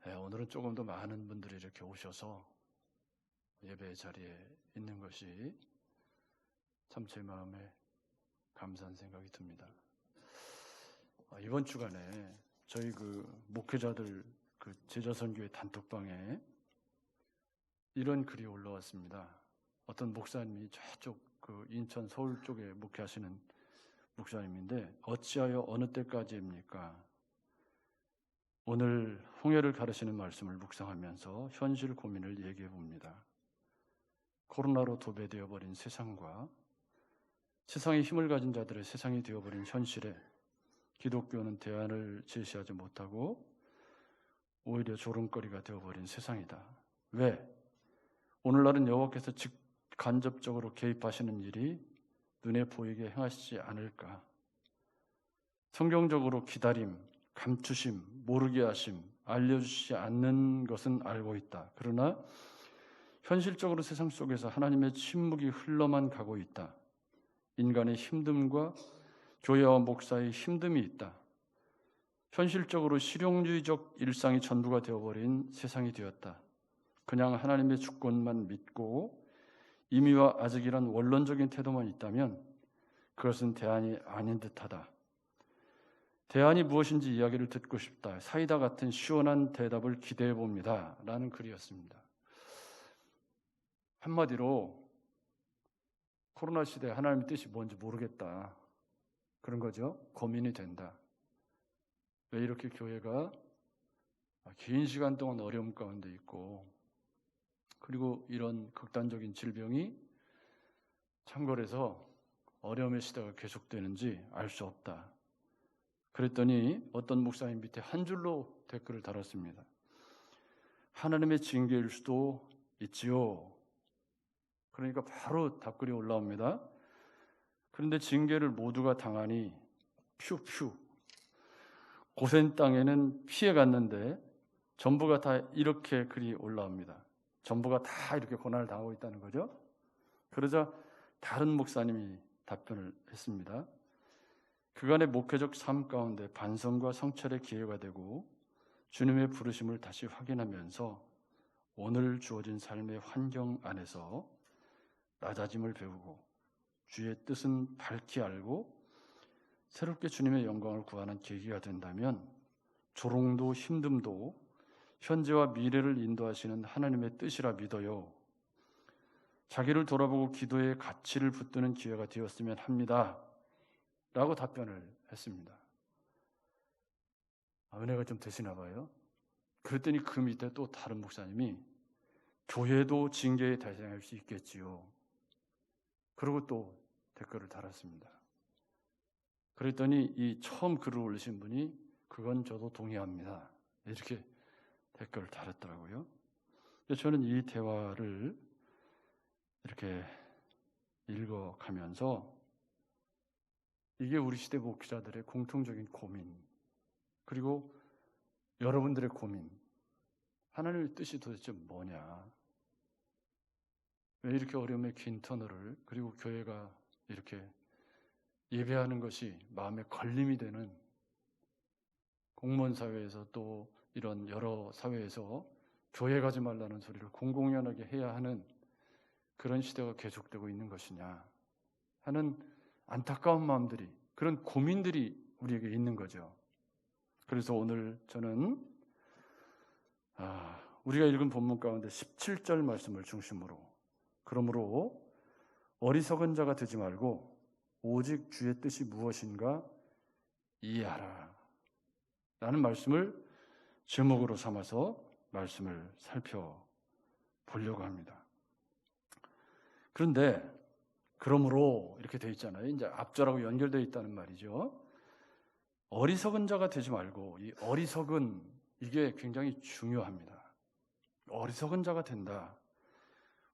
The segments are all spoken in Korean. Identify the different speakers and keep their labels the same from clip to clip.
Speaker 1: 오늘은 조금 더 많은 분들이 이렇게 오셔서 예배 자리에 있는 것이 참 제 마음에 감사한 생각이 듭니다. 이번 주간에 저희 목회자들 제자선교회 단톡방에 이런 글이 올라왔습니다. 어떤 목사님이 저쪽 인천 서울 쪽에 목회하시는 목사님인데, 어찌하여 어느 때까지입니까? 오늘 홍해를 가르치는 말씀을 묵상하면서 현실 고민을 얘기해 봅니다. 코로나로 도배되어 버린 세상과 세상의 힘을 가진 자들의 세상이 되어버린 현실에 기독교는 대안을 제시하지 못하고 오히려 조롱거리가 되어버린 세상이다. 왜? 오늘날은 여호와께서 간접적으로 개입하시는 일이 눈에 보이게 행하시지 않을까? 성경적으로 기다림, 감추심, 모르게 하심, 알려주시지 않는 것은 알고 있다. 그러나 현실적으로 세상 속에서 하나님의 침묵이 흘러만 가고 있다. 인간의 힘듦과 교회와 목사의 힘듦이 있다. 현실적으로 실용주의적 일상이 전부가 되어버린 세상이 되었다. 그냥 하나님의 주권만 믿고 임의와 아직이란 원론적인 태도만 있다면 그것은 대안이 아닌 듯하다. 대안이 무엇인지 이야기를 듣고 싶다. 사이다 같은 시원한 대답을 기대해 봅니다. 라는 글이었습니다. 한마디로 코로나 시대에 하나님의 뜻이 뭔지 모르겠다. 그런 거죠. 고민이 된다. 왜 이렇게 교회가 긴 시간 동안 어려움 가운데 있고, 그리고 이런 극단적인 질병이 창궐해서 어려움의 시대가 계속되는지 알 수 없다. 그랬더니 어떤 목사님 밑에 한 줄로 댓글을 달았습니다. 하나님의 징계일 수도 있지요. 그러니까 바로 답글이 올라옵니다. 그런데 징계를 모두가 당하니 퓨퓨. 고센 땅에는 피해갔는데 전부가 다 이렇게 글이 올라옵니다. 전부가 다 이렇게 고난을 당하고 있다는 거죠. 그러자 다른 목사님이 답변을 했습니다. 그간의 목회적 삶 가운데 반성과 성찰의 기회가 되고 주님의 부르심을 다시 확인하면서 오늘 주어진 삶의 환경 안에서 낮아짐을 배우고 주의 뜻은 밝히 알고 새롭게 주님의 영광을 구하는 계기가 된다면 조롱도 힘듦도 현재와 미래를 인도하시는 하나님의 뜻이라 믿어요. 자기를 돌아보고 기도의 가치를 붙드는 기회가 되었으면 합니다. 라고 답변을 했습니다. 은혜가 좀 되시나 봐요. 그랬더니 그 밑에 또 다른 목사님이 교회도 징계에 대상할 수 있겠지요. 그리고 또 댓글을 달았습니다. 그랬더니 이 처음 글을 올리신 분이 그건 저도 동의합니다. 이렇게 댓글을 달았더라고요. 저는 이 대화를 이렇게 읽어가면서 이게 우리 시대 목회자들의 공통적인 고민, 그리고 여러분들의 고민, 하나님의 뜻이 도대체 뭐냐? 왜 이렇게 어려움의 긴 터널을, 그리고 교회가 이렇게 예배하는 것이 마음에 걸림이 되는, 공무원 사회에서 또 이런 여러 사회에서 교회 가지 말라는 소리를 공공연하게 해야 하는 그런 시대가 계속되고 있는 것이냐 하는 안타까운 마음들이, 그런 고민들이 우리에게 있는 거죠. 그래서 오늘 저는 우리가 읽은 본문 가운데 17절 말씀을 중심으로, 그러므로 어리석은 자가 되지 말고 오직 주의 뜻이 무엇인가 이해하라 라는 말씀을 제목으로 삼아서 말씀을 살펴보려고 합니다. 그런데 그러므로 이렇게 돼 있잖아요. 이제 앞절하고 연결되어 있다는 말이죠. 어리석은 자가 되지 말고, 이 어리석은, 이게 굉장히 중요합니다. 어리석은 자가 된다.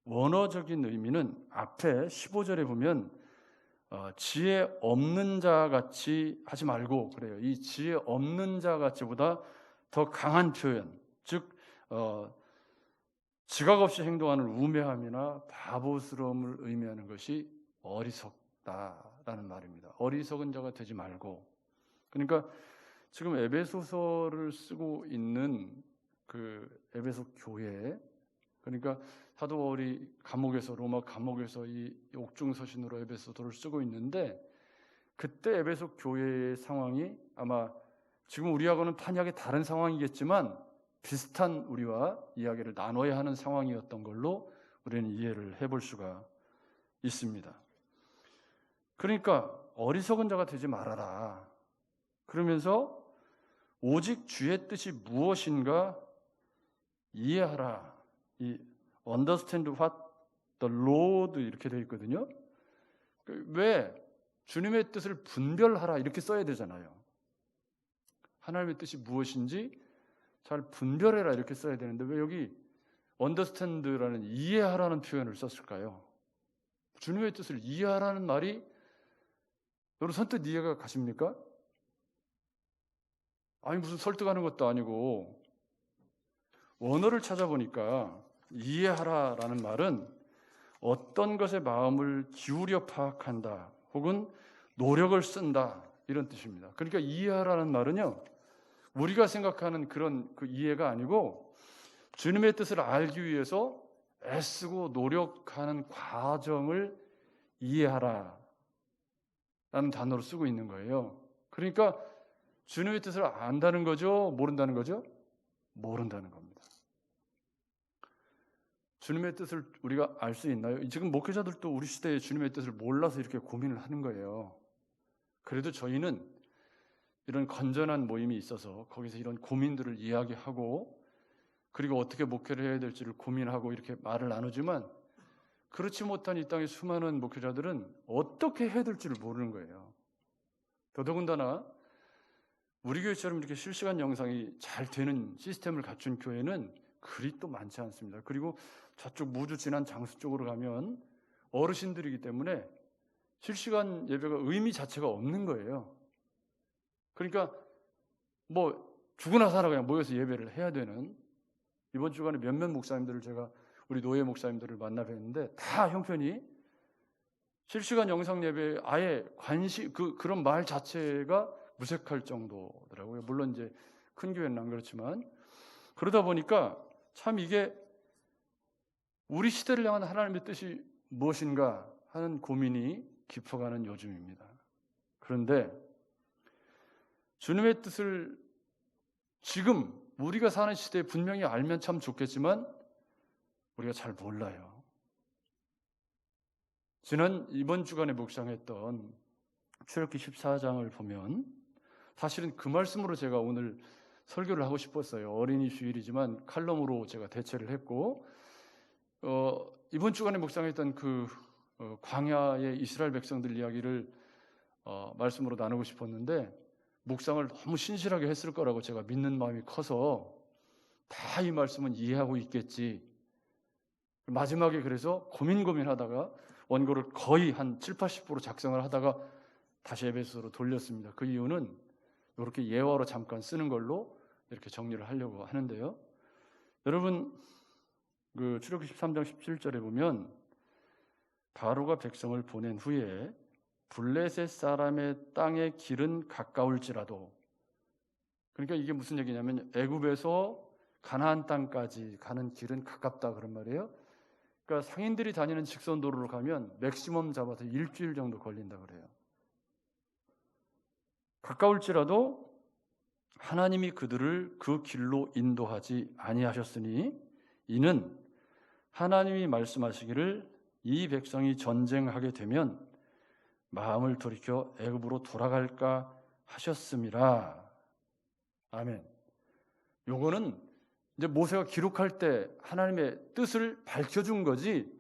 Speaker 1: 원어적인 의미는 앞에 15절에 보면 지혜 없는 자 같이 하지 말고 그래요. 이 지혜 없는 자 같이보다 더 강한 표현, 즉 지각 없이 행동하는 우매함이나 바보스러움을 의미하는 것이 어리석다라는 말입니다. 어리석은 자가 되지 말고, 그러니까 지금 에베소서를 쓰고 있는 그 에베소 교회에, 그러니까 사도 바울이 감옥에서, 로마 감옥에서 이 옥중 서신으로 에베소서를 쓰고 있는데, 그때 에베소 교회의 상황이 아마 지금 우리하고는 판이하게 다른 상황이겠지만 비슷한 우리와 이야기를 나눠야 하는 상황이었던 걸로 우리는 이해를 해볼 수가 있습니다. 그러니까 어리석은 자가 되지 말아라. 그러면서 오직 주의 뜻이 무엇인가 이해하라. 이 understand what the Lord 이렇게 되어 있거든요. 왜 주님의 뜻을 분별하라 이렇게 써야 되잖아요. 하나님의 뜻이 무엇인지 잘 분별해라 이렇게 써야 되는데 왜 여기 understand라는 이해하라는 표현을 썼을까요? 주님의 뜻을 이해하라는 말이 여러분 선뜻 이해가 가십니까? 아니 무슨 설득하는 것도 아니고, 원어를 찾아보니까 이해하라라는 말은 어떤 것에 마음을 기울여 파악한다 혹은 노력을 쓴다 이런 뜻입니다. 그러니까 이해하라는 말은요, 우리가 생각하는 그런 그 이해가 아니고 주님의 뜻을 알기 위해서 애쓰고 노력하는 과정을 이해하라 라는 단어로 쓰고 있는 거예요. 그러니까 주님의 뜻을 안다는 거죠? 모른다는 거죠? 모른다는 겁니다. 주님의 뜻을 우리가 알 수 있나요? 지금 목회자들도 우리 시대에 주님의 뜻을 몰라서 이렇게 고민을 하는 거예요. 그래도 저희는 이런 건전한 모임이 있어서 거기서 이런 고민들을 이야기하고 그리고 어떻게 목회를 해야 될지를 고민하고 이렇게 말을 나누지만, 그렇지 못한 이 땅의 수많은 목회자들은 어떻게 해야 될지를 모르는 거예요. 더더군다나 우리 교회처럼 이렇게 실시간 영상이 잘 되는 시스템을 갖춘 교회는 그리 또 많지 않습니다. 그리고 저쪽 무주 지난 장수 쪽으로 가면 어르신들이기 때문에 실시간 예배가 의미 자체가 없는 거예요. 그러니까 뭐 죽으나 살아 그냥 모여서 예배를 해야 되는, 이번 주간에 몇몇 목사님들을 제가 우리 노예 목사님들을 만나 뵀는데 다 형편이 실시간 영상 예배에 아예 관심, 그런 말 자체가 무색할 정도더라고요. 물론 이제 큰 교회는 안 그렇지만, 그러다 보니까 참 이게 우리 시대를 향한 하나님의 뜻이 무엇인가 하는 고민이 깊어가는 요즘입니다. 그런데 주님의 뜻을 지금 우리가 사는 시대에 분명히 알면 참 좋겠지만 우리가 잘 몰라요. 이번 주간에 묵상했던 출애굽기 14장을 보면 사실은 그 말씀으로 제가 오늘 설교를 하고 싶었어요. 어린이 주일이지만 칼럼으로 제가 대체를 했고, 이번 주간에 묵상했던 광야의 이스라엘 백성들 이야기를 말씀으로 나누고 싶었는데 묵상을 너무 신실하게 했을 거라고 제가 믿는 마음이 커서 다 이 말씀은 이해하고 있겠지. 마지막에 그래서 고민하다가 원고를 거의 한 70-80% 작성을 하다가 다시 에베소서로 돌렸습니다. 그 이유는 이렇게 예화로 잠깐 쓰는 걸로 이렇게 정리를 하려고 하는데요. 여러분, 그 출애굽기 13장 17절에 보면 바로가 백성을 보낸 후에 블레셋 사람의 땅의 길은 가까울지라도, 그러니까 이게 무슨 얘기냐면 애굽에서 가나안 땅까지 가는 길은 가깝다 그런 말이에요. 그러니까 상인들이 다니는 직선 도로로 가면 맥시멈 잡아서 일주일 정도 걸린다 그래요. 가까울지라도 하나님이 그들을 그 길로 인도하지 아니하셨으니 이는 하나님이 말씀하시기를 이 백성이 전쟁하게 되면 마음을 돌이켜 애굽으로 돌아갈까 하셨음이라. 아멘. 요거는 이제 모세가 기록할 때 하나님의 뜻을 밝혀준 거지,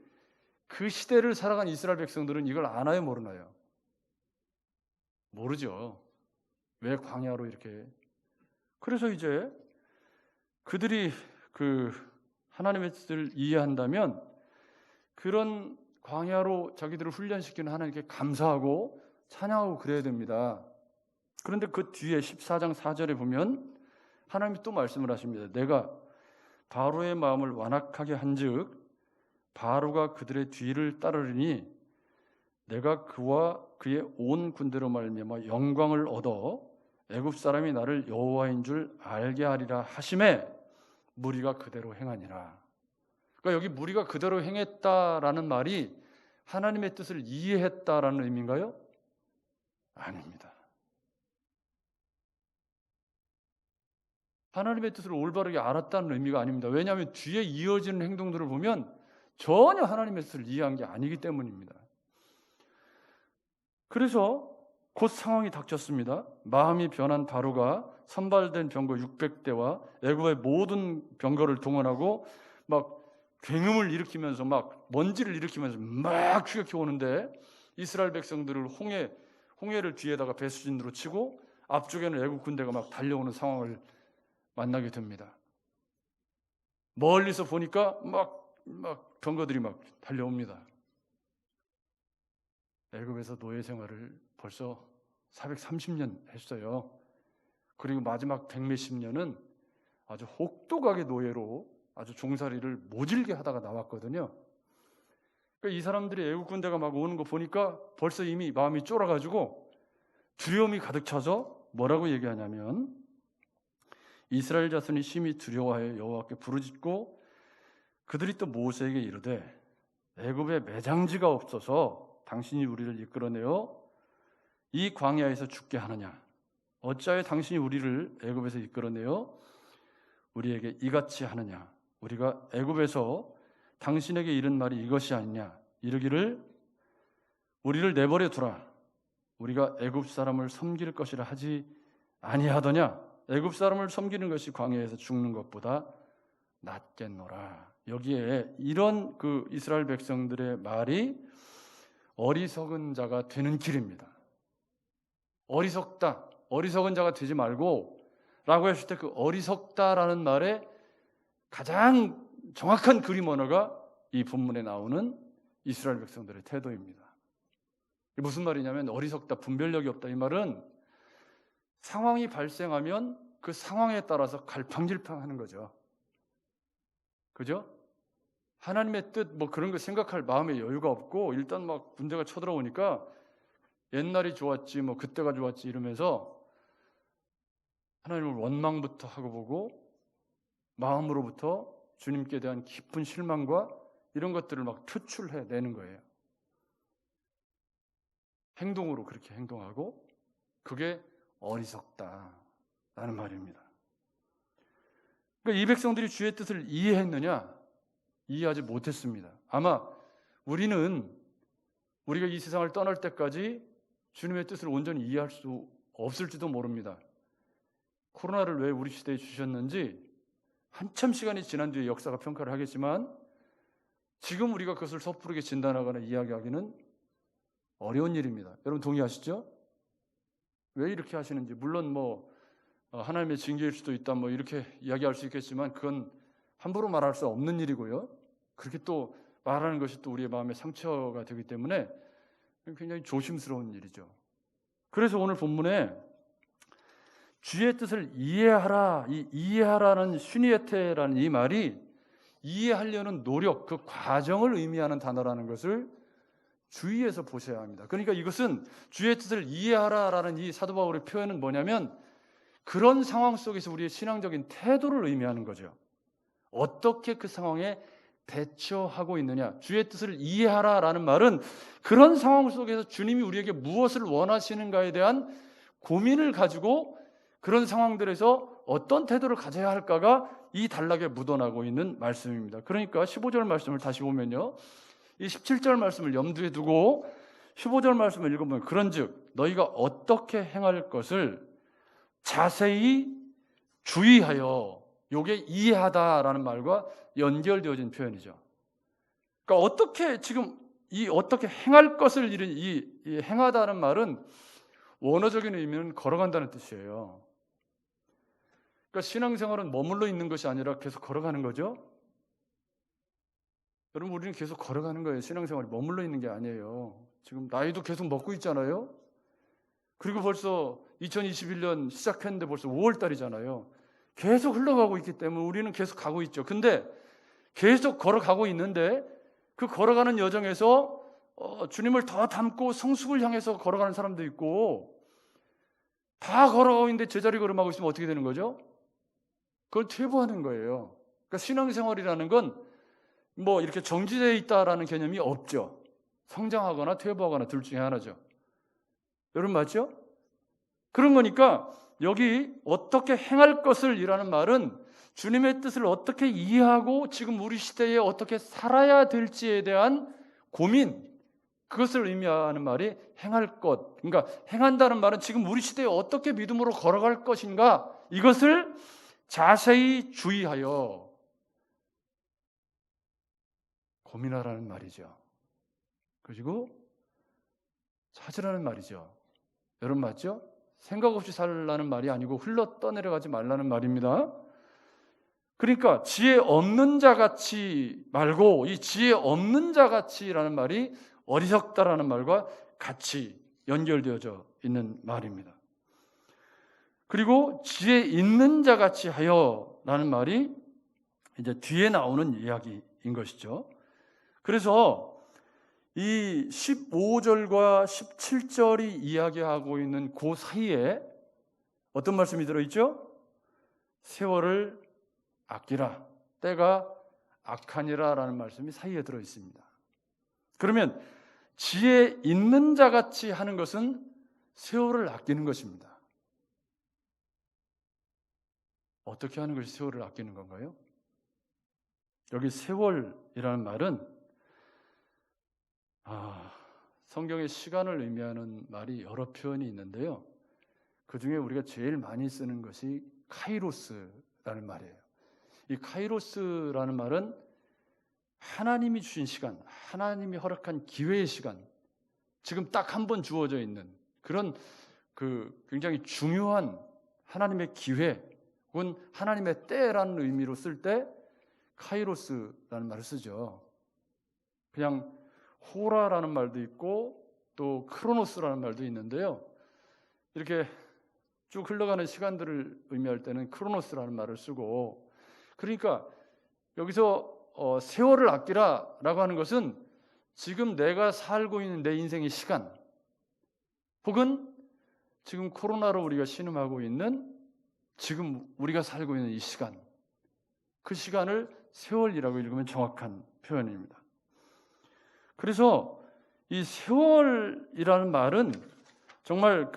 Speaker 1: 그 시대를 살아간 이스라엘 백성들은 이걸 아나요 모르나요? 모르죠. 왜 광야로 이렇게. 그래서 이제 그들이 하나님의 뜻을 이해한다면 그런 광야로 자기들을 훈련시키는 하나님께 감사하고 찬양하고 그래야 됩니다. 그런데 그 뒤에 14장 4절에 보면 하나님이 또 말씀을 하십니다. 내가 바로의 마음을 완악하게 한즉 바로가 그들의 뒤를 따르리니 내가 그와 그의 온 군대로 말미암아 영광을 얻어 애굽 사람이 나를 여호와인 줄 알게 하리라 하시매 무리가 그대로 행하니라. 그러니까 여기 무리가 그대로 행했다라는 말이 하나님의 뜻을 이해했다라는 의미인가요? 아닙니다. 하나님의 뜻을 올바르게 알았다는 의미가 아닙니다. 왜냐하면 뒤에 이어지는 행동들을 보면 전혀 하나님의 뜻을 이해한 게 아니기 때문입니다. 그래서 곧 상황이 닥쳤습니다. 마음이 변한 바로가 선발된 병거 600대와 애굽의 모든 병거를 동원하고 막 굉음을 일으키면서 막 먼지를 일으키면서 막 추격해 오는데 이스라엘 백성들을 홍해를 뒤에다가 배수진으로 치고 앞쪽에는 애굽 군대가 막 달려오는 상황을 만나게 됩니다. 멀리서 보니까 막 병거들이 막 달려옵니다. 애굽에서 노예 생활을 벌써 430년 했어요. 그리고 마지막 100몇십 년은 아주 혹독하게 노예로 아주 종살이를 모질게 하다가 나왔거든요. 그러니까 이 사람들이 애국 군대가 막 오는 거 보니까 벌써 이미 마음이 쫄아가지고 두려움이 가득 차서 뭐라고 얘기하냐면 이스라엘 자손이 심히 두려워하여 여호와께 부르짖고 그들이 또 모세에게 이르되 애굽에 매장지가 없어서 당신이 우리를 이끌어내어 이 광야에서 죽게 하느냐? 어찌하여 당신이 우리를 애굽에서 이끌어내어 우리에게 이같이 하느냐? 우리가 애굽에서 당신에게 이른 말이 이것이 아니냐? 이르기를 우리를 내버려 두라. 우리가 애굽 사람을 섬길 것이라 하지 아니하더냐? 애굽 사람을 섬기는 것이 광야에서 죽는 것보다 낫겠노라. 여기에 이런 그 이스라엘 백성들의 말이 어리석은 자가 되는 길입니다. 어리석다, 어리석은 자가 되지 말고 라고 했을 때 그 어리석다라는 말에 가장 정확한 그림 언어가 이 본문에 나오는 이스라엘 백성들의 태도입니다. 이게 무슨 말이냐면 어리석다, 분별력이 없다. 이 말은 상황이 발생하면 그 상황에 따라서 갈팡질팡하는 거죠. 그죠? 하나님의 뜻 뭐 그런 거 생각할 마음의 여유가 없고 일단 막 문제가 쳐들어오니까 옛날이 좋았지 뭐 그때가 좋았지 이러면서 하나님을 원망부터 하고 보고 마음으로부터 주님께 대한 깊은 실망과 이런 것들을 막 표출해내는 거예요. 행동으로 그렇게 행동하고 그게 어리석다라는 말입니다. 그러니까 이 백성들이 주의 뜻을 이해했느냐? 이해하지 못했습니다. 아마 우리가 이 세상을 떠날 때까지 주님의 뜻을 온전히 이해할 수 없을지도 모릅니다. 코로나를 왜 우리 시대에 주셨는지 한참 시간이 지난 뒤에 역사가 평가를 하겠지만 지금 우리가 그것을 섣부르게 진단하거나 이야기하기는 어려운 일입니다. 여러분 동의하시죠? 왜 이렇게 하시는지 물론 뭐 하나님의 징계일 수도 있다 뭐 이렇게 이야기할 수 있겠지만 그건 함부로 말할 수 없는 일이고요. 그렇게 또 말하는 것이 또 우리의 마음에 상처가 되기 때문에 굉장히 조심스러운 일이죠. 그래서 오늘 본문에 주의 뜻을 이해하라, 이 이해하라는 슈니에테라는 이 말이 이해하려는 노력, 그 과정을 의미하는 단어라는 것을 주의해서 보셔야 합니다. 그러니까 이것은 주의 뜻을 이해하라라는 이 사도 바울의 표현은 뭐냐면 그런 상황 속에서 우리의 신앙적인 태도를 의미하는 거죠. 어떻게 그 상황에 대처하고 있느냐. 주의 뜻을 이해하라라는 말은 그런 상황 속에서 주님이 우리에게 무엇을 원하시는가에 대한 고민을 가지고 그런 상황들에서 어떤 태도를 가져야 할까가 이 단락에 묻어나고 있는 말씀입니다. 그러니까 15절 말씀을 다시 보면요. 이 17절 말씀을 염두에 두고 15절 말씀을 읽어보면 그런즉 너희가 어떻게 행할 것을 자세히 주의하여 요게 이해하다라는 말과 연결되어진 표현이죠. 그러니까 어떻게 지금 이 어떻게 행할 것을 이른 이 행하다는 말은 원어적인 의미는 걸어간다는 뜻이에요. 그러니까 신앙생활은 머물러 있는 것이 아니라 계속 걸어가는 거죠. 여러분 우리는 계속 걸어가는 거예요. 신앙생활이 머물러 있는 게 아니에요. 지금 나이도 계속 먹고 있잖아요. 그리고 벌써 2021년 시작했는데 벌써 5월 달이잖아요. 계속 흘러가고 있기 때문에 우리는 계속 가고 있죠. 근데 계속 걸어가고 있는데 그 걸어가는 여정에서 주님을 더 닮고 성숙을 향해서 걸어가는 사람도 있고 다 걸어가고 있는데 제자리 걸음하고 있으면 어떻게 되는 거죠? 그걸 퇴보하는 거예요. 그러니까 신앙생활이라는 건 뭐 이렇게 정지되어 있다라는 개념이 없죠. 성장하거나 퇴보하거나 둘 중에 하나죠. 여러분 맞죠? 그런 거니까 여기 어떻게 행할 것을 이라는 말은 주님의 뜻을 어떻게 이해하고 지금 우리 시대에 어떻게 살아야 될지에 대한 고민, 그것을 의미하는 말이 행할 것. 그러니까 행한다는 말은 지금 우리 시대에 어떻게 믿음으로 걸어갈 것인가, 이것을 자세히 주의하여 고민하라는 말이죠. 그리고 찾으라는 말이죠. 여러분 맞죠? 생각 없이 살라는 말이 아니고 흘러 떠내려가지 말라는 말입니다. 그러니까 지혜 없는 자같이 말고, 이 지혜 없는 자같이라는 말이 어리석다라는 말과 같이 연결되어져 있는 말입니다. 그리고 지혜 있는 자같이 하여라는 말이 이제 뒤에 나오는 이야기인 것이죠. 그래서 이 15절과 17절이 이야기하고 있는 그 사이에 어떤 말씀이 들어있죠? 세월을 아끼라, 때가 악하니라 라는 말씀이 사이에 들어있습니다. 그러면 지혜 있는 자같이 하는 것은 세월을 아끼는 것입니다. 어떻게 하는 것이 세월을 아끼는 건가요? 여기 세월이라는 말은 성경의 시간을 의미하는 말이 여러 표현이 있는데요. 그 중에 우리가 제일 많이 쓰는 것이 카이로스라는 말이에요. 이 카이로스라는 말은 하나님이 주신 시간, 하나님이 허락한 기회의 시간, 지금 딱 한 번 주어져 있는 그런 굉장히 중요한 하나님의 기회 혹은 하나님의 때라는 의미로 쓸 때 카이로스라는 말을 쓰죠. 그냥 호라라는 말도 있고 또 크로노스라는 말도 있는데요. 이렇게 쭉 흘러가는 시간들을 의미할 때는 크로노스라는 말을 쓰고, 그러니까 여기서 세월을 아끼라라고 하는 것은 지금 내가 살고 있는 내 인생의 시간, 혹은 지금 코로나로 우리가 신음하고 있는 지금 우리가 살고 있는 이 시간, 그 시간을 세월이라고 읽으면 정확한 표현입니다. 그래서 이 세월이라는 말은 정말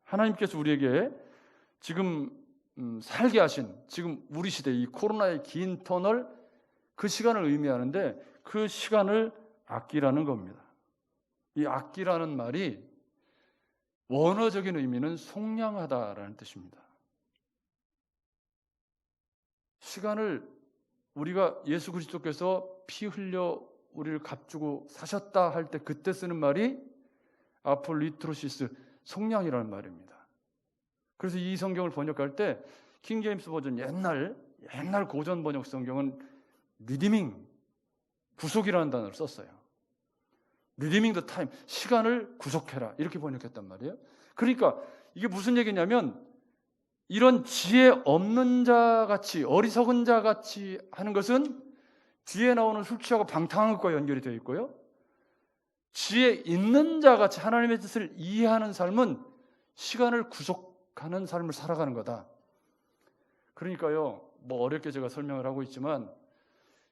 Speaker 1: 하나님께서 우리에게 지금 살게 하신 지금 우리 시대 이 코로나의 긴 터널, 그 시간을 의미하는데 그 시간을 아끼라는 겁니다. 이 아끼라는 말이 원어적인 의미는 속량하다라는 뜻입니다. 시간을 우리가 예수 그리스도께서 피 흘려 우리를 값주고 사셨다 할 때 그때 쓰는 말이 아폴리트로시스, 속량이라는 말입니다. 그래서 이 성경을 번역할 때 킹제임스 버전 옛날 고전 번역 성경은 리디밍, 구속이라는 단어를 썼어요. 리디밍 더 타임, 시간을 구속해라, 이렇게 번역했단 말이에요. 그러니까 이게 무슨 얘기냐면 이런 지혜 없는 자같이, 어리석은 자같이 하는 것은 뒤에 나오는 술 취하고 방탕한 것과 연결이 되어 있고요. 지혜 있는 자같이 하나님의 뜻을 이해하는 삶은 시간을 구속하는 삶을 살아가는 거다. 그러니까요, 뭐 어렵게 제가 설명을 하고 있지만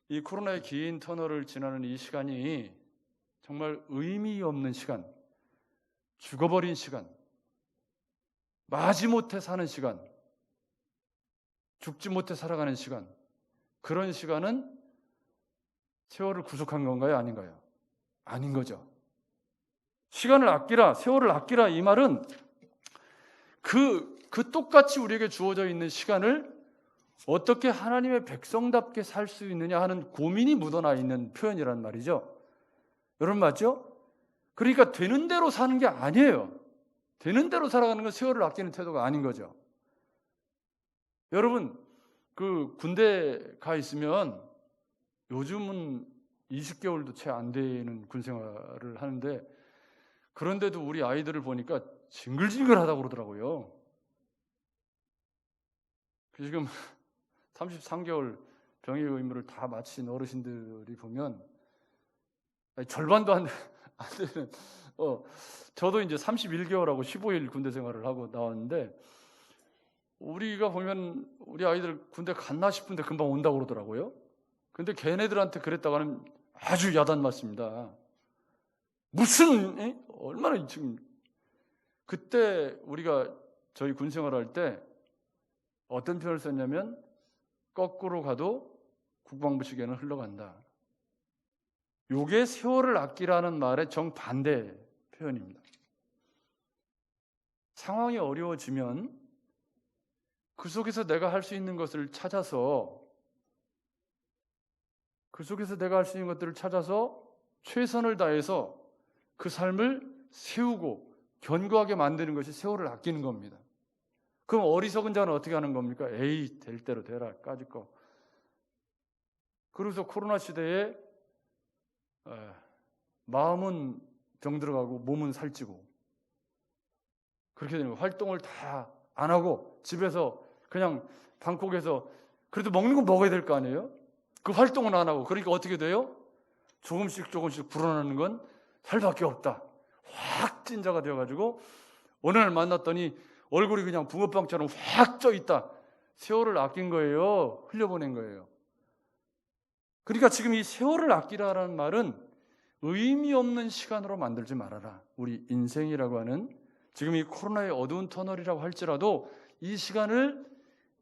Speaker 1: 이 코로나의 긴 터널을 지나는 이 시간이 정말 의미 없는 시간, 죽어버린 시간, 마지못해 사는 시간, 죽지 못해 살아가는 시간, 그런 시간은 세월을 구속한 건가요? 아닌가요? 아닌 거죠. 시간을 아끼라, 세월을 아끼라, 이 말은 그 똑같이 우리에게 주어져 있는 시간을 어떻게 하나님의 백성답게 살 수 있느냐 하는 고민이 묻어나 있는 표현이란 말이죠. 여러분 맞죠? 그러니까 되는 대로 사는 게 아니에요. 되는 대로 살아가는 건 세월을 아끼는 태도가 아닌 거죠. 여러분 군대 가 있으면 요즘은 20개월도 채 안 되는 군 생활을 하는데, 그런데도 우리 아이들을 보니까 징글징글하다고 그러더라고요. 지금 33개월 병역 의무를 다 마친 어르신들이 보면 절반도 안 되는, 저도 이제 31개월하고 15일 군대 생활을 하고 나왔는데 우리가 보면 우리 아이들 군대 갔나 싶은데 금방 온다고 그러더라고요. 근데 걔네들한테 그랬다고 하면 아주 야단 맞습니다. 무슨 얼마나 지금. 그때 우리가 저희 군 생활할 때 어떤 표현을 썼냐면 거꾸로 가도 국방부 시계는 흘러간다. 요게 세월을 아끼라는 말의 정반대 표현입니다. 상황이 어려워지면 그 속에서 내가 할 수 있는 것을 찾아서 최선을 다해서 그 삶을 세우고 견고하게 만드는 것이 세월을 아끼는 겁니다. 그럼 어리석은 자는 어떻게 하는 겁니까? 에이, 될 대로 되라, 까짓 거. 그래서 코로나 시대에 마음은 병들어가고 몸은 살찌고 그렇게 되는 거예요. 활동을 다 안 하고 집에서 그냥 방콕에서 그래도 먹는 건 먹어야 될 거 아니에요? 그 활동은 안 하고. 그러니까 어떻게 돼요? 조금씩 불어나는 건 살밖에 없다. 확 찐자가 되어가지고 어느 날 만났더니 얼굴이 그냥 붕어빵처럼 확 쪄 있다. 세월을 아낀 거예요. 흘려보낸 거예요. 그러니까 지금 이 세월을 아끼라는 말은 의미 없는 시간으로 만들지 말아라. 우리 인생이라고 하는 지금 이 코로나의 어두운 터널이라고 할지라도 이 시간을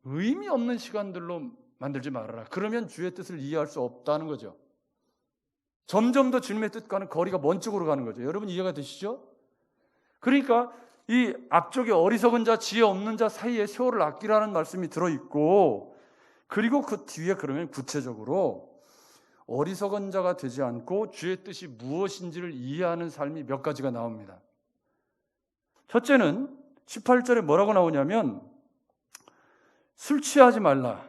Speaker 1: 의미 없는 시간들로 만들지 말아라. 그러면 주의 뜻을 이해할 수 없다는 거죠. 점점 더 주님의 뜻과는 거리가 먼 쪽으로 가는 거죠. 여러분 이해가 되시죠? 그러니까 이 앞쪽에 어리석은 자, 지혜 없는 자 사이에 세월을 아끼라는 말씀이 들어있고, 그리고 그 뒤에 그러면 구체적으로 어리석은 자가 되지 않고 주의 뜻이 무엇인지를 이해하는 삶이 몇 가지가 나옵니다. 첫째는 18절에 뭐라고 나오냐면 술 취하지 말라.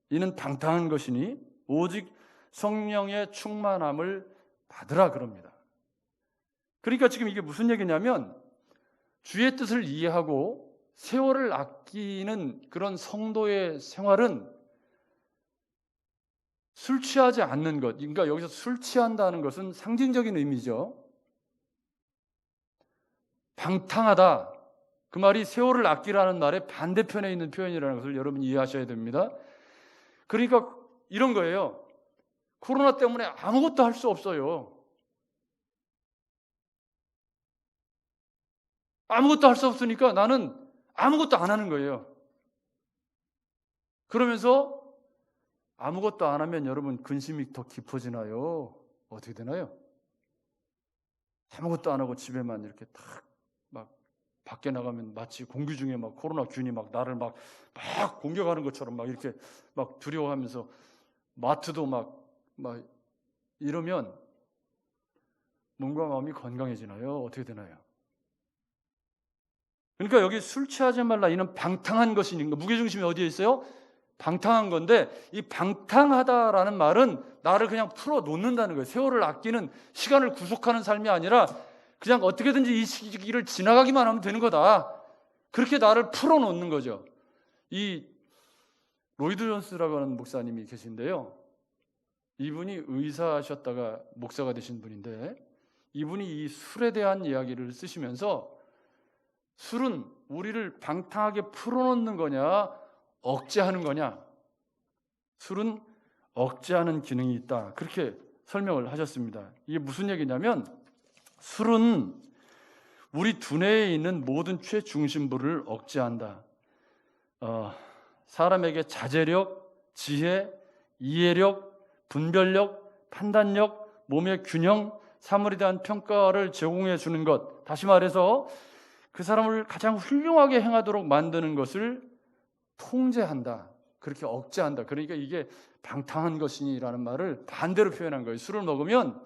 Speaker 1: 이는 방탕한 것이니 오직 성령의 충만함을 받으라 그럽니다. 그러니까 지금 이게 무슨 얘기냐면 주의 뜻을 이해하고 세월을 아끼는 그런 성도의 생활은 술 취하지 않는 것. 그러니까 여기서 술 취한다는 것은 상징적인 의미죠. 방탕하다. 그 말이 세월을 아끼라는 말의 반대편에 있는 표현이라는 것을 여러분 이해하셔야 됩니다. 그러니까 이런 거예요. 코로나 때문에 아무것도 할 수 없어요. 아무것도 할 수 없으니까 나는 아무것도 안 하는 거예요. 그러면서 아무것도 안 하면 여러분 근심이 더 깊어지나요? 어떻게 되나요? 아무것도 안 하고 집에만 이렇게 딱 막 밖에 나가면 마치 공기 중에 막 코로나 균이 막 나를 막 공격하는 것처럼 막 이렇게 막 두려워하면서 마트도 막 이러면 몸과 마음이 건강해지나요? 어떻게 되나요? 그러니까 여기 술 취하지 말라 이는 방탕한 것이니까 무게중심이 어디에 있어요? 방탕한 건데 이 방탕하다라는 말은 나를 그냥 풀어놓는다는 거예요. 세월을 아끼는 시간을 구속하는 삶이 아니라 그냥 어떻게든지 이 시기를 지나가기만 하면 되는 거다. 그렇게 나를 풀어놓는 거죠. 이 로이드 존스라고 하는 목사님이 계신데요. 이분이 의사하셨다가 목사가 되신 분인데 이분이 이 술에 대한 이야기를 쓰시면서 술은 우리를 방탕하게 풀어놓는 거냐 억제하는 거냐. 술은 억제하는 기능이 있다. 그렇게 설명을 하셨습니다. 이게 무슨 얘기냐면 술은 우리 두뇌에 있는 모든 최중심부를 억제한다. 사람에게 자제력, 지혜, 이해력, 분별력, 판단력, 몸의 균형, 사물에 대한 평가를 제공해 주는 것. 다시 말해서 그 사람을 가장 훌륭하게 행하도록 만드는 것을 통제한다. 그렇게 억제한다. 그러니까 이게 방탕한 것이니라는 말을 반대로 표현한 거예요. 술을 먹으면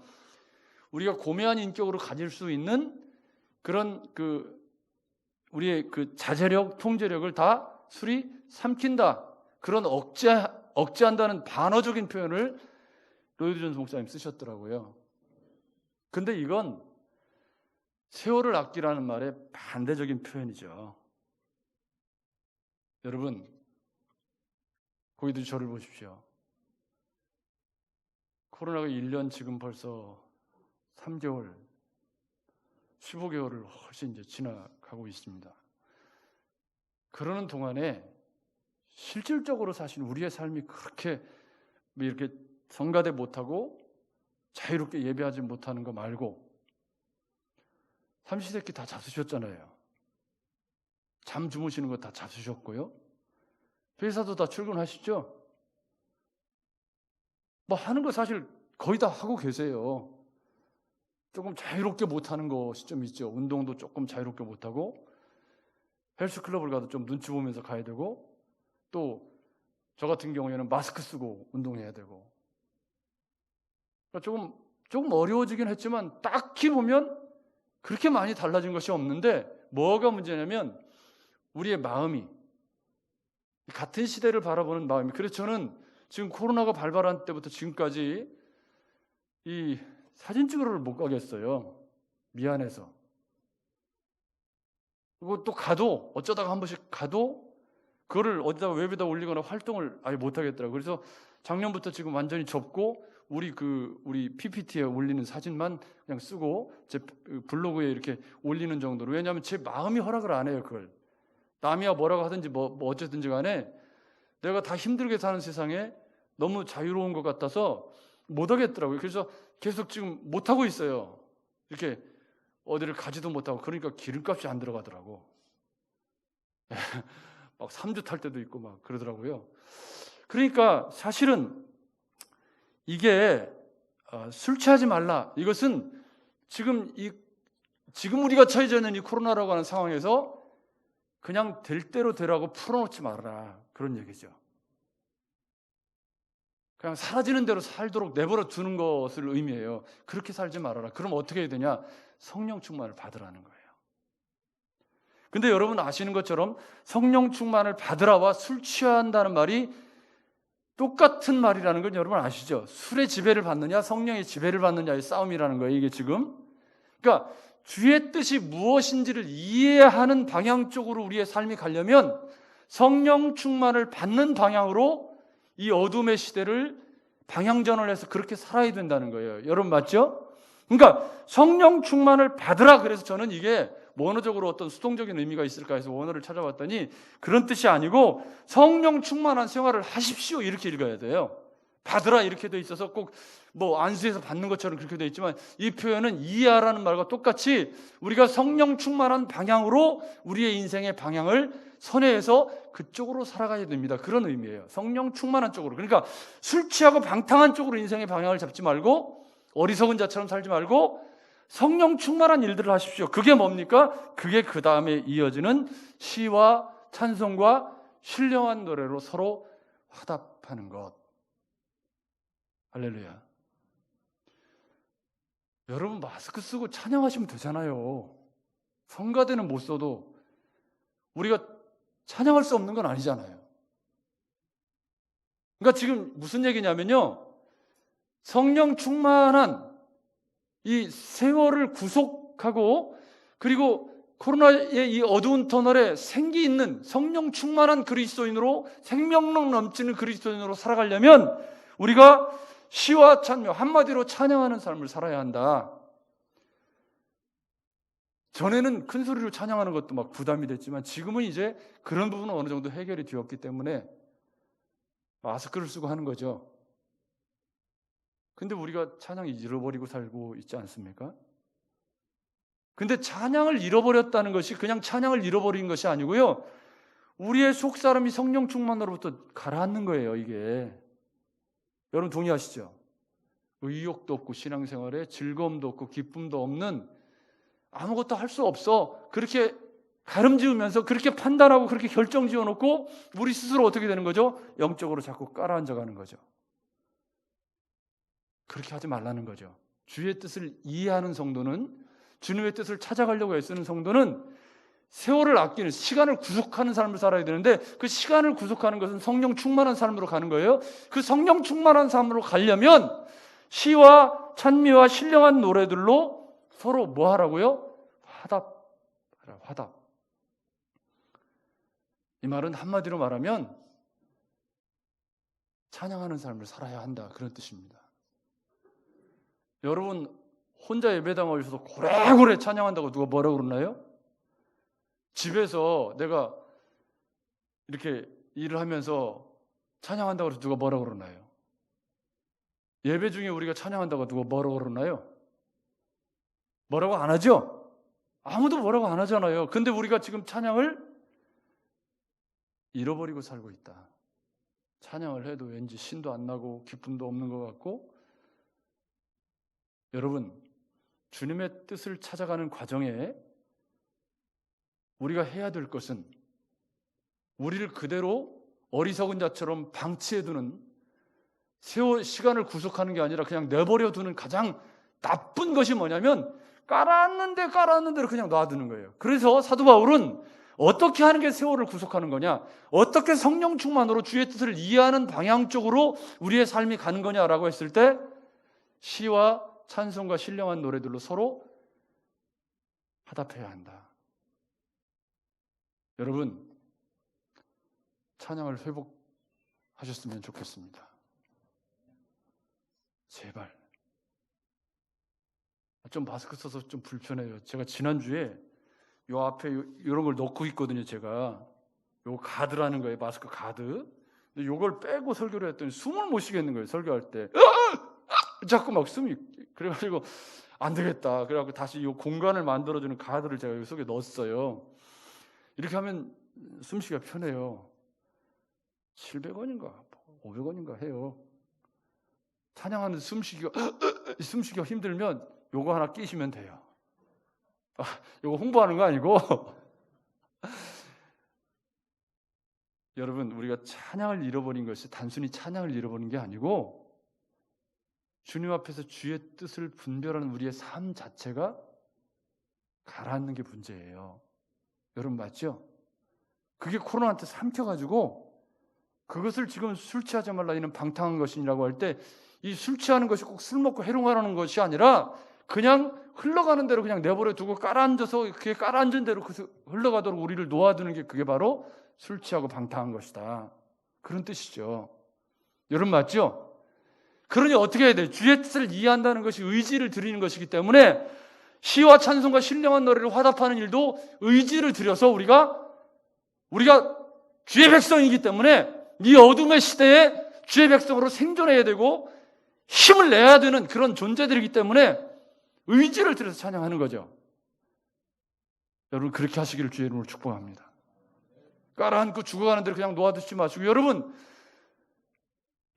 Speaker 1: 우리가 고매한 인격으로 가질 수 있는 그런 우리의 그 자제력, 통제력을 다 술이 삼킨다. 그런 억제한다는 반어적인 표현을 로이드 존스 목사님 쓰셨더라고요. 근데 이건 세월을 아끼라는 말의 반대적인 표현이죠. 여러분, 거기도 저를 보십시오. 코로나가 1년 지금 벌써 3개월, 15개월을 훨씬 이제 지나가고 있습니다. 그러는 동안에 실질적으로 사실 우리의 삶이 그렇게 이렇게 성가대 못하고 자유롭게 예배하지 못하는 거 말고 삼시세끼 다 잡수셨잖아요. 잠 주무시는 거 다 잡수셨고요. 회사도 다 출근하시죠? 뭐 하는 거 사실 거의 다 하고 계세요. 조금 자유롭게 못하는 것이 좀 있죠. 운동도 조금 자유롭게 못하고 헬스클럽을 가도 좀 눈치 보면서 가야 되고 또 저 같은 경우에는 마스크 쓰고 운동해야 되고 그러니까 조금 어려워지긴 했지만 딱히 보면 그렇게 많이 달라진 것이 없는데 뭐가 문제냐면 우리의 마음이 같은 시대를 바라보는 마음이 그래서 저는 지금 코로나가 발발한 때부터 지금까지 이 사진 찍으러를 못 가겠어요. 미안해서. 그리고 또 가도 어쩌다가 한 번씩 가도 그거를 어디다가 웹에다 올리거나 활동을 아예 못 하겠더라고요. 그래서 작년부터 지금 완전히 접고 우리 PPT에 올리는 사진만 그냥 쓰고 제 블로그에 이렇게 올리는 정도로. 왜냐하면 제 마음이 허락을 안 해요. 그걸 남이야 뭐라고 하든지 뭐 어쨌든지 간에 내가 다 힘들게 사는 세상에 너무 자유로운 것 같아서 못 하겠더라고요. 그래서 계속 지금 못 하고 있어요. 이렇게 어디를 가지도 못하고. 그러니까 기름값이 안 들어가더라고. 막 3주 탈 때도 있고 막 그러더라고요. 그러니까 사실은 이게 술 취하지 말라. 이것은 지금 우리가 처해져 있는 이 코로나라고 하는 상황에서 그냥 될 대로 되라고 풀어놓지 말아라. 그런 얘기죠. 그냥 사라지는 대로 살도록 내버려 두는 것을 의미해요. 그렇게 살지 말아라. 그럼 어떻게 해야 되냐? 성령 충만을 받으라는 거예요. 근데 여러분 아시는 것처럼 성령 충만을 받으라와 술 취한다는 말이 똑같은 말이라는 건 여러분 아시죠? 술의 지배를 받느냐 성령의 지배를 받느냐의 싸움이라는 거예요. 이게 지금. 그러니까 주의 뜻이 무엇인지를 이해하는 방향 쪽으로 우리의 삶이 가려면 성령 충만을 받는 방향으로 이 어둠의 시대를 방향전을 해서 그렇게 살아야 된다는 거예요. 여러분 맞죠? 그러니까 성령 충만을 받으라. 그래서 저는 이게 원어적으로 어떤 수동적인 의미가 있을까 해서 원어를 찾아봤더니 그런 뜻이 아니고 성령 충만한 생활을 하십시오 이렇게 읽어야 돼요. 받으라 이렇게 돼 있어서 꼭 뭐 안수해서 받는 것처럼 그렇게 돼 있지만 이 표현은 이해하라는 말과 똑같이 우리가 성령 충만한 방향으로 우리의 인생의 방향을 선회해서 그쪽으로 살아가야 됩니다. 그런 의미예요. 성령 충만한 쪽으로. 그러니까 술 취하고 방탕한 쪽으로 인생의 방향을 잡지 말고 어리석은 자처럼 살지 말고 성령 충만한 일들을 하십시오. 그게 뭡니까? 그게 그 다음에 이어지는 시와 찬송과 신령한 노래로 서로 화답하는 것. 할렐루야. 여러분 마스크 쓰고 찬양하시면 되잖아요. 성가대는 못 써도 우리가 찬양할 수 없는 건 아니잖아요. 그러니까 지금 무슨 얘기냐면요. 성령 충만한 이 세월을 구속하고 그리고 코로나의 이 어두운 터널에 생기 있는 성령 충만한 그리스도인으로 생명력 넘치는 그리스도인으로 살아가려면 우리가 시와 찬양 한마디로 찬양하는 삶을 살아야 한다. 전에는 큰 소리로 찬양하는 것도 막 부담이 됐지만 지금은 이제 그런 부분은 어느 정도 해결이 되었기 때문에 마스크를 쓰고 하는 거죠. 근데 우리가 찬양을 잃어버리고 살고 있지 않습니까? 근데 찬양을 잃어버렸다는 것이 그냥 찬양을 잃어버린 것이 아니고요. 우리의 속사람이 성령 충만으로부터 가라앉는 거예요, 이게. 여러분 동의하시죠? 의욕도 없고 신앙생활에 즐거움도 없고 기쁨도 없는 아무것도 할 수 없어. 그렇게 가름지으면서 그렇게 판단하고 그렇게 결정 지어놓고 우리 스스로 어떻게 되는 거죠? 영적으로 자꾸 깔아앉아가는 거죠. 그렇게 하지 말라는 거죠. 주의 뜻을 이해하는 성도는 주님의 뜻을 찾아가려고 애쓰는 성도는 세월을 아끼는 시간을 구속하는 삶을 살아야 되는데 그 시간을 구속하는 것은 성령 충만한 삶으로 가는 거예요. 그 성령 충만한 삶으로 가려면 시와 찬미와 신령한 노래들로 서로 뭐 하라고요? 화답. 이 말은 한마디로 말하면 찬양하는 삶을 살아야 한다 그런 뜻입니다. 여러분 혼자 예배당 오셔서 고래고래 찬양한다고 누가 뭐라고 그러나요? 집에서 내가 이렇게 일을 하면서 찬양한다고 해서 누가 뭐라고 그러나요? 예배 중에 우리가 찬양한다고 누가 뭐라고 그러나요? 뭐라고 안 하죠? 아무도 뭐라고 안 하잖아요. 근데 우리가 지금 찬양을 잃어버리고 살고 있다. 찬양을 해도 왠지 신도 안 나고 기쁨도 없는 것 같고, 여러분, 주님의 뜻을 찾아가는 과정에 우리가 해야 될 것은 우리를 그대로 어리석은 자처럼 방치해두는, 시간을 구속하는 게 아니라 그냥 내버려두는 가장 나쁜 것이 뭐냐면 깔았는 대로 그냥 놔두는 거예요. 그래서 사도 바울은 어떻게 하는 게 세월을 구속하는 거냐, 어떻게 성령 충만으로 주의 뜻을 이해하는 방향 쪽으로 우리의 삶이 가는 거냐라고 했을 때, 시와 찬송과 신령한 노래들로 서로 화답해야 한다. 여러분, 찬양을 회복하셨으면 좋겠습니다. 제발. 좀 마스크 써서 좀 불편해요. 제가 지난주에 요 앞에 이런 걸 넣고 있거든요. 제가 요 가드라는 거예요. 마스크 가드. 근데 요걸 빼고 설교를 했더니 숨을 못 쉬겠는 거예요. 설교할 때 자꾸 막 숨이, 그래가지고 안 되겠다. 그래갖고 다시 이 공간을 만들어주는 가드를 제가 여기 속에 넣었어요. 이렇게 하면 숨쉬기가 편해요. 700원인가 500원인가 해요. 찬양하는 숨쉬기가 힘들면 요거 하나 끼시면 돼요. 요거 홍보하는 거 아니고 여러분, 우리가 찬양을 잃어버린 것이 단순히 찬양을 잃어버린 게 아니고 주님 앞에서 주의 뜻을 분별하는 우리의 삶 자체가 가라앉는 게 문제예요. 여러분 맞죠? 그게 코로나한테 삼켜가지고 그것을 지금 술 취하지 말라 이는 방탕한 것이라고 할 때, 이 술 취하는 것이 꼭 술 먹고 해롱하라는 것이 아니라 그냥 흘러가는 대로 그냥 내버려 두고 깔아앉아서 그게 깔아앉은 대로 흘러가도록 우리를 놓아두는 게, 그게 바로 술 취하고 방탕한 것이다. 그런 뜻이죠. 여러분 맞죠? 그러니 어떻게 해야 돼요? 주의 뜻을 이해한다는 것이 의지를 드리는 것이기 때문에 시와 찬송과 신령한 노래를 화답하는 일도 의지를 들여서 우리가 주의 백성이기 때문에 이 어둠의 시대에 주의 백성으로 생존해야 되고 힘을 내야 되는 그런 존재들이기 때문에 의지를 들여서 찬양하는 거죠. 여러분 그렇게 하시기를 주의 이름으로 축복합니다. 깔아앉고 죽어가는 대로 그냥 놓아두지 마시고, 여러분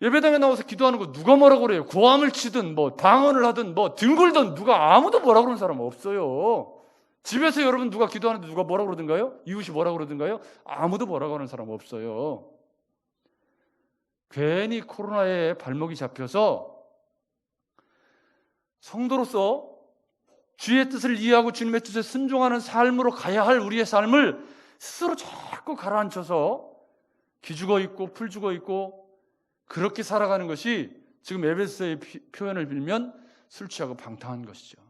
Speaker 1: 예배당에 나와서 기도하는 거 누가 뭐라고 그래요? 고함을 치든 뭐 방언을 하든 뭐 뒹굴든 누가 아무도 뭐라고 그러는 사람 없어요. 집에서 여러분 누가 기도하는데 누가 뭐라고 그러던가요? 이웃이 뭐라고 그러던가요? 아무도 뭐라고 하는 사람 없어요. 괜히 코로나에 발목이 잡혀서 성도로서 주의 뜻을 이해하고 주님의 뜻에 순종하는 삶으로 가야 할 우리의 삶을 스스로 자꾸 가라앉혀서 기죽어 있고 풀 죽어 있고 그렇게 살아가는 것이 지금 에베소의 표현을 빌면 술 취하고 방탕한 것이죠.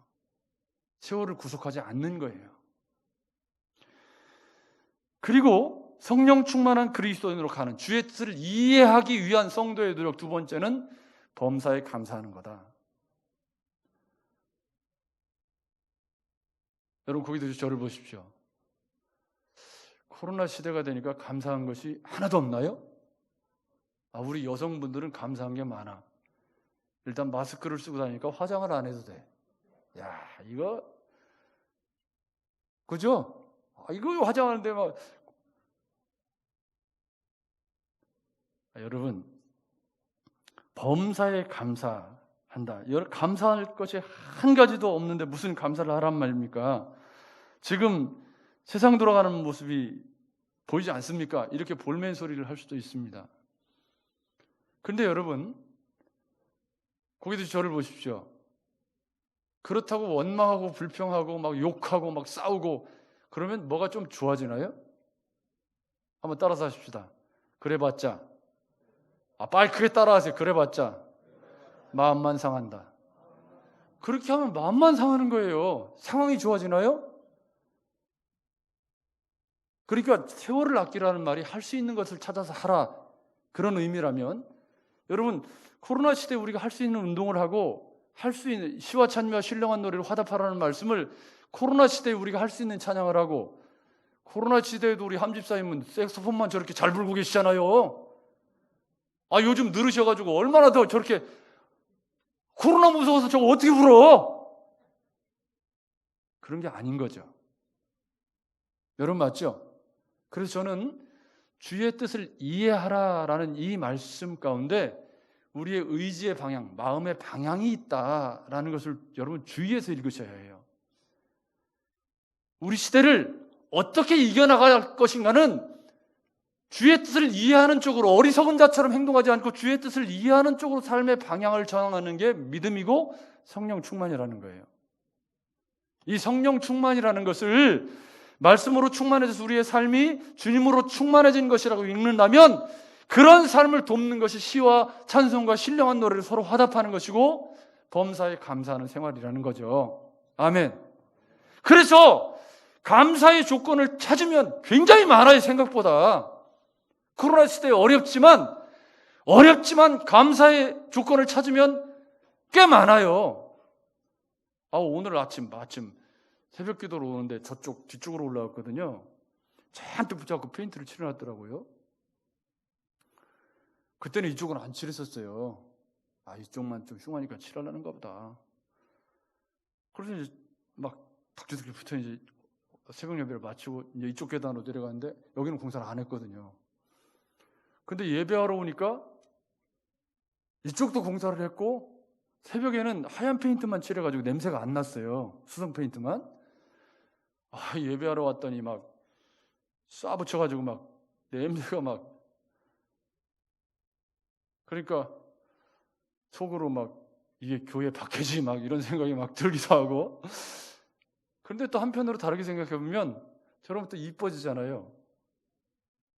Speaker 1: 세월을 구속하지 않는 거예요. 그리고 성령 충만한 그리스도인으로 가는 주의 뜻을 이해하기 위한 성도의 노력, 두 번째는 범사에 감사하는 거다. 여러분 거기도 저를 보십시오. 코로나 시대가 되니까 감사한 것이 하나도 없나요? 우리 여성분들은 감사한 게 많아. 일단 마스크를 쓰고 다니니까 화장을 안 해도 돼. 야, 이거 그죠? 이거 화장하는데 막 여러분 범사에 감사한다. 감사할 것이 한 가지도 없는데 무슨 감사를 하란 말입니까? 지금 세상 돌아가는 모습이 보이지 않습니까? 이렇게 볼멘 소리를 할 수도 있습니다. 근데 여러분 거기도 저를 보십시오. 그렇다고 원망하고 불평하고 막 욕하고 막 싸우고 그러면 뭐가 좀 좋아지나요? 한번 따라서 하십시다. 그래봤자 빨리 크게 따라하세요. 그래봤자 마음만 상한다. 그렇게 하면 마음만 상하는 거예요. 상황이 좋아지나요? 그러니까 세월을 아끼라는 말이 할 수 있는 것을 찾아서 하라, 그런 의미라면, 여러분 코로나 시대에 우리가 할 수 있는 운동을 하고 할 수 있는 시와 찬미와 신령한 노래를 화답하라는 말씀을 코로나 시대에 우리가 할 수 있는 찬양을 하고 코로나 시대에도 우리 함집사님은 색소폰만 저렇게 잘 불고 계시잖아요. 요즘 늘으셔가지고 얼마나 더 저렇게, 코로나 무서워서 저거 어떻게 불어? 그런 게 아닌 거죠. 여러분 맞죠? 그래서 저는 주의 뜻을 이해하라라는 이 말씀 가운데 우리의 의지의 방향, 마음의 방향이 있다라는 것을 여러분 주의해서 읽으셔야 해요. 우리 시대를 어떻게 이겨나갈 것인가는 주의 뜻을 이해하는 쪽으로, 어리석은 자처럼 행동하지 않고 주의 뜻을 이해하는 쪽으로 삶의 방향을 정하는 게 믿음이고 성령 충만이라는 거예요. 이 성령 충만이라는 것을 말씀으로 충만해져서 우리의 삶이 주님으로 충만해진 것이라고 읽는다면 그런 삶을 돕는 것이 시와 찬송과 신령한 노래를 서로 화답하는 것이고 범사에 감사하는 생활이라는 거죠. 아멘. 그래서 감사의 조건을 찾으면 굉장히 많아요. 생각보다. 코로나 시대에 어렵지만 감사의 조건을 찾으면 꽤 많아요. 오늘 아침 새벽 기도로 오는데 저쪽 뒤쪽으로 올라왔거든요. 잔뜩 붙잡고 페인트를 칠해놨더라고요. 그때는 이쪽은 안 칠했었어요. 이쪽만 좀 흉하니까 칠하려는가 보다. 그래서 이제 막 덕지덕지 이제 새벽 예배를 마치고 이제 이쪽 계단으로 내려가는데 여기는 공사를 안 했거든요. 근데 예배하러 오니까 이쪽도 공사를 했고 새벽에는 하얀 페인트만 칠해가지고 냄새가 안 났어요. 수성 페인트만. 예배하러 왔더니 막 쏴붙여가지고 막 냄새가 막, 그러니까 속으로 막 이게 교회 박해지 막 이런 생각이 막 들기도 하고. 그런데 또 한편으로 다르게 생각해보면 저러면 또 이뻐지잖아요.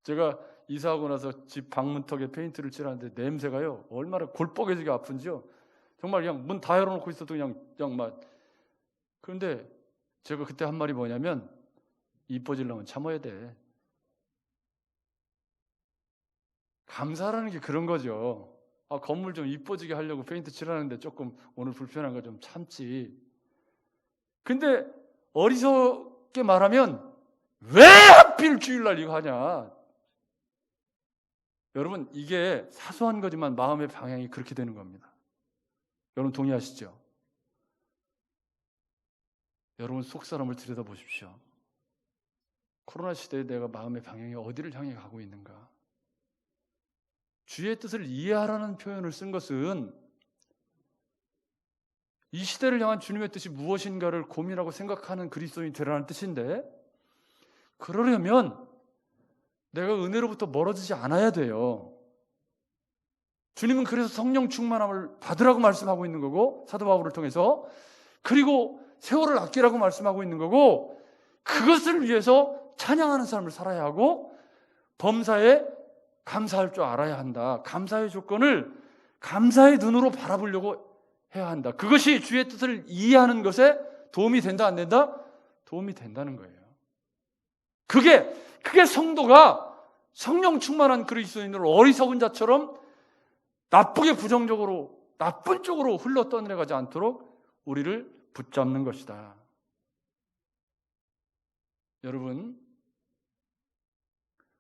Speaker 1: 제가 이사하고 나서 집 방문턱에 페인트를 칠하는데 냄새가요 얼마나 골뻑해지게 아픈지요. 정말 그냥 문 다 열어놓고 있어도 그냥 막. 그런데 제가 그때 한 말이 뭐냐면, 이뻐지려면 참아야 돼. 감사라는 게 그런 거죠. 건물 좀 이뻐지게 하려고 페인트 칠하는데 조금 오늘 불편한 거 좀 참지. 근데 어리석게 말하면 왜 하필 주일날 이거 하냐. 여러분 이게 사소한 거지만 마음의 방향이 그렇게 되는 겁니다. 여러분 동의하시죠? 여러분 속사람을 들여다보십시오. 코로나 시대에 내가 마음의 방향이 어디를 향해 가고 있는가? 주의 뜻을 이해하라는 표현을 쓴 것은 이 시대를 향한 주님의 뜻이 무엇인가를 고민하고 생각하는 그리스도인이 되라는 뜻인데, 그러려면 내가 은혜로부터 멀어지지 않아야 돼요. 주님은 그래서 성령 충만함을 받으라고 말씀하고 있는 거고, 사도 바울을 통해서, 그리고 세월을 아끼라고 말씀하고 있는 거고, 그것을 위해서 찬양하는 삶을 살아야 하고 범사에 감사할 줄 알아야 한다. 감사의 조건을 감사의 눈으로 바라보려고 해야 한다. 그것이 주의 뜻을 이해하는 것에 도움이 된다, 안 된다? 도움이 된다는 거예요. 그게 성도가 성령 충만한 그리스도인으로 어리석은 자처럼 나쁘게 부정적으로 나쁜 쪽으로 흘러 떠내려가지 않도록 우리를 붙잡는 것이다. 여러분,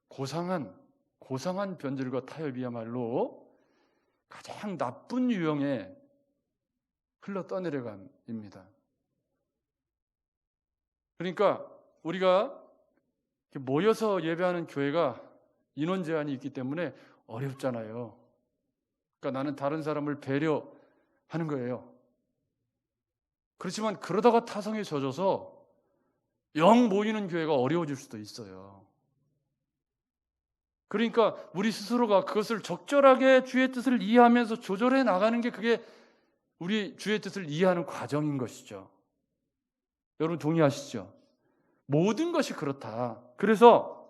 Speaker 1: 고상한 변질과 타협이야말로 가장 나쁜 유형의 흘러 떠내려감입니다. 그러니까 우리가 모여서 예배하는 교회가 인원 제한이 있기 때문에 어렵잖아요. 그러니까 나는 다른 사람을 배려하는 거예요. 그렇지만 그러다가 타성에 젖어서 영 모이는 교회가 어려워질 수도 있어요. 그러니까 우리 스스로가 그것을 적절하게 주의 뜻을 이해하면서 조절해 나가는 게 그게 우리 주의 뜻을 이해하는 과정인 것이죠. 여러분 동의하시죠? 모든 것이 그렇다. 그래서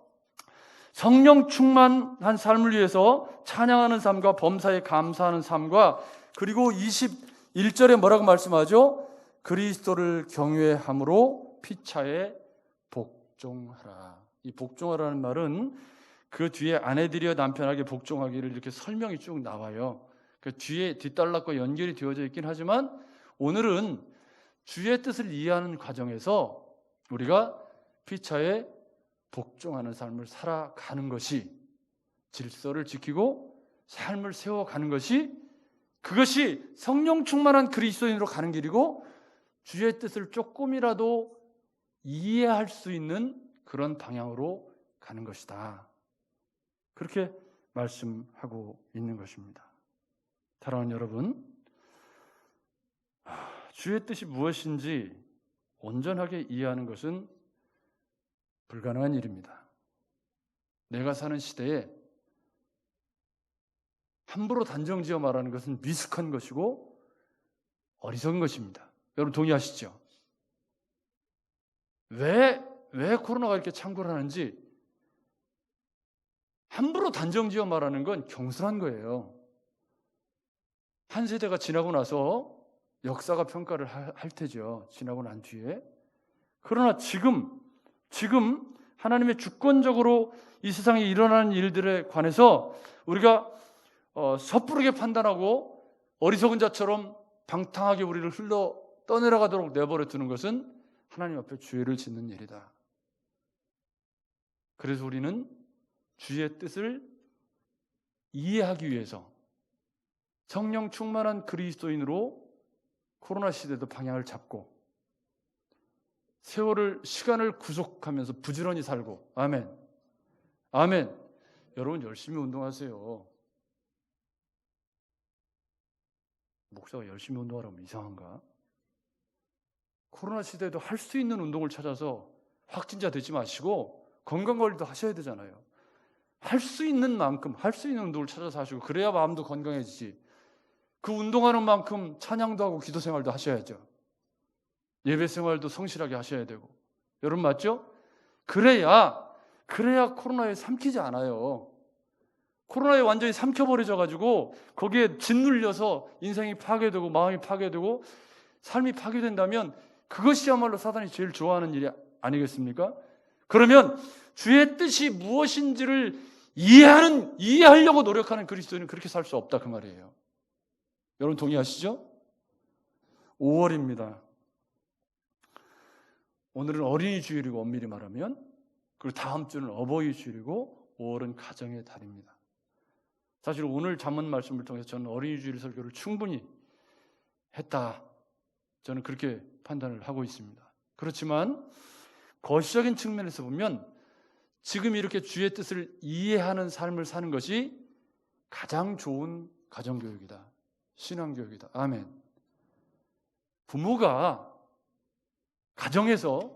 Speaker 1: 성령 충만한 삶을 위해서 찬양하는 삶과 범사에 감사하는 삶과, 그리고 21절에 뭐라고 말씀하죠? 그리스도를 경외함으로 피차에 복종하라. 이 복종하라는 말은 그 뒤에 아내들이여 남편에게 복종하기를 이렇게 설명이 쭉 나와요. 그 뒤에 뒷단락과 연결이 되어져 있긴 하지만 오늘은 주의 뜻을 이해하는 과정에서 우리가 피차에 복종하는 삶을 살아가는 것이, 질서를 지키고 삶을 세워가는 것이, 그것이 성령 충만한 그리스도인으로 가는 길이고 주의 뜻을 조금이라도 이해할 수 있는 그런 방향으로 가는 것이다. 그렇게 말씀하고 있는 것입니다. 사랑하는 여러분, 주의 뜻이 무엇인지 온전하게 이해하는 것은 불가능한 일입니다. 내가 사는 시대에 함부로 단정지어 말하는 것은 미숙한 것이고 어리석은 것입니다. 여러분 동의하시죠? 왜 코로나가 이렇게 창궐 하는지 함부로 단정지어 말하는 건 경솔한 거예요. 한 세대가 지나고 나서 역사가 평가를 할 테죠. 지나고 난 뒤에. 그러나 지금 하나님의 주권적으로 이 세상에 일어나는 일들에 관해서 우리가 섣부르게 판단하고 어리석은 자처럼 방탕하게 우리를 흘러 떠내려가도록 내버려 두는 것은 하나님 앞에 죄를 짓는 일이다. 그래서 우리는 주의 뜻을 이해하기 위해서 성령 충만한 그리스도인으로 코로나 시대도 방향을 잡고 시간을 구속하면서 부지런히 살고, 아멘. 아멘. 여러분 열심히 운동하세요. 목사가 열심히 운동하라면 이상한가? 코로나 시대에도 할 수 있는 운동을 찾아서 확진자 되지 마시고 건강관리도 하셔야 되잖아요. 할 수 있는 만큼 할 수 있는 운동을 찾아서 하시고, 그래야 마음도 건강해지지. 그 운동하는 만큼 찬양도 하고 기도 생활도 하셔야죠. 예배 생활도 성실하게 하셔야 되고. 여러분 맞죠? 그래야 코로나에 삼키지 않아요. 코로나에 완전히 삼켜버려져 가지고 거기에 짓눌려서 인생이 파괴되고 마음이 파괴되고 삶이 파괴된다면 그것이야말로 사단이 제일 좋아하는 일이 아니겠습니까? 그러면 주의 뜻이 무엇인지를 이해하려고 노력하는 그리스도인은 그렇게 살 수 없다 그 말이에요. 여러분 동의하시죠? 5월입니다. 오늘은 어린이 주일이고 엄밀히 말하면, 그리고 다음 주는 어버이 주일이고 5월은 가정의 달입니다. 사실 오늘 잠언 말씀을 통해서 저는 어린이 주일 설교를 충분히 했다, 저는 그렇게 판단을 하고 있습니다. 그렇지만 거시적인 측면에서 보면 지금 이렇게 주의 뜻을 이해하는 삶을 사는 것이 가장 좋은 가정교육이다, 신앙교육이다. 아멘. 부모가 가정에서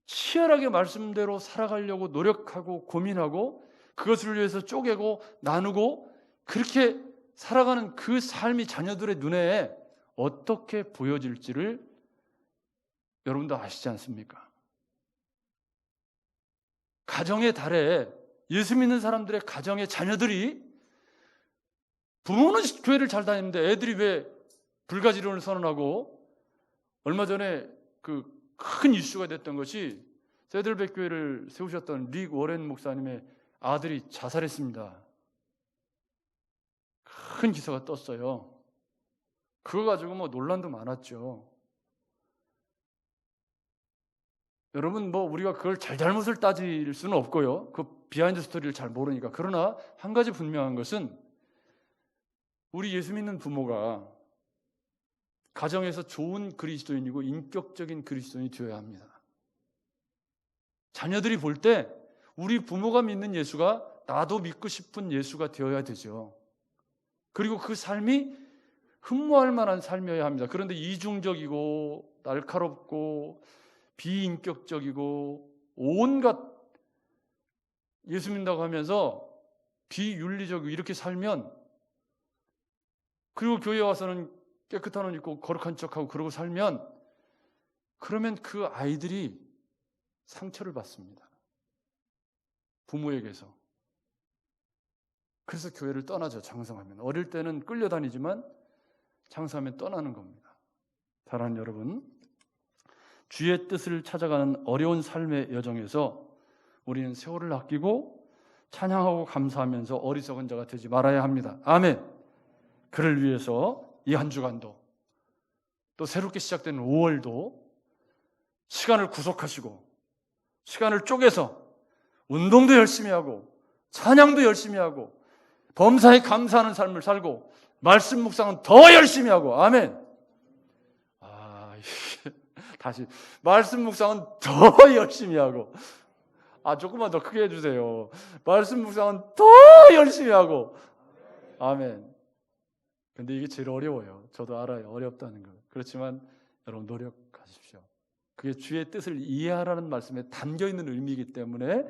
Speaker 1: 치열하게 말씀대로 살아가려고 노력하고 고민하고 그것을 위해서 쪼개고 나누고 그렇게 살아가는 그 삶이 자녀들의 눈에 어떻게 보여질지를 여러분도 아시지 않습니까? 가정의 달에 예수 믿는 사람들의 가정의 자녀들이, 부모는 교회를 잘 다니는데 애들이 왜 불가지론을 선언하고, 얼마 전에 그 큰 이슈가 됐던 것이 세들백 교회를 세우셨던 릭 워렌 목사님의 아들이 자살했습니다. 큰 기사가 떴어요. 그거 가지고 논란도 많았죠. 여러분 우리가 그걸 잘못을 따질 수는 없고요. 그 비하인드 스토리를 잘 모르니까. 그러나 한 가지 분명한 것은 우리 예수 믿는 부모가 가정에서 좋은 그리스도인이고 인격적인 그리스도인이 되어야 합니다. 자녀들이 볼 때 우리 부모가 믿는 예수가 나도 믿고 싶은 예수가 되어야 되죠. 그리고 그 삶이 흠모할 만한 삶이어야 합니다. 그런데 이중적이고 날카롭고 비인격적이고 온갖 예수 믿는다고 하면서 비윤리적이고 이렇게 살면, 그리고 교회 와서는 깨끗한 옷 입고 거룩한 척하고 그러고 살면, 그러면 그 아이들이 상처를 받습니다. 부모에게서. 그래서 교회를 떠나죠. 장성하면. 어릴 때는 끌려다니지만 장성하면 떠나는 겁니다. 사랑하는 여러분, 주의 뜻을 찾아가는 어려운 삶의 여정에서 우리는 세월을 아끼고 찬양하고 감사하면서 어리석은 자가 되지 말아야 합니다. 아멘. 그를 위해서 이 한 주간도, 또 새롭게 시작되는 5월도 시간을 구속하시고 시간을 쪼개서 운동도 열심히 하고 찬양도 열심히 하고 범사에 감사하는 삶을 살고 말씀 묵상은 더 열심히 하고 아멘. 다시 말씀 묵상은 더 열심히 하고 조금만 더 크게 해주세요. 말씀 묵상은 더 열심히 하고 아멘. 근데 이게 제일 어려워요. 저도 알아요. 어렵다는 거. 그렇지만 여러분 노력하십시오. 그게 주의 뜻을 이해하라는 말씀에 담겨있는 의미이기 때문에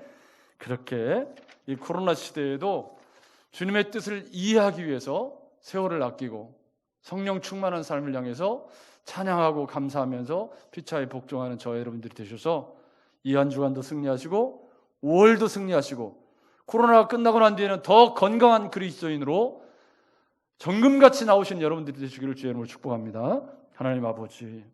Speaker 1: 그렇게 이 코로나 시대에도 주님의 뜻을 이해하기 위해서 세월을 아끼고 성령 충만한 삶을 향해서 찬양하고 감사하면서 피차에 복종하는 저와 여러분들이 되셔서 이 한 주간도 승리하시고 5월도 승리하시고 코로나가 끝나고 난 뒤에는 더 건강한 그리스도인으로 정금같이 나오신 여러분들이 되시기를 주의 이름으로 축복합니다. 하나님 아버지,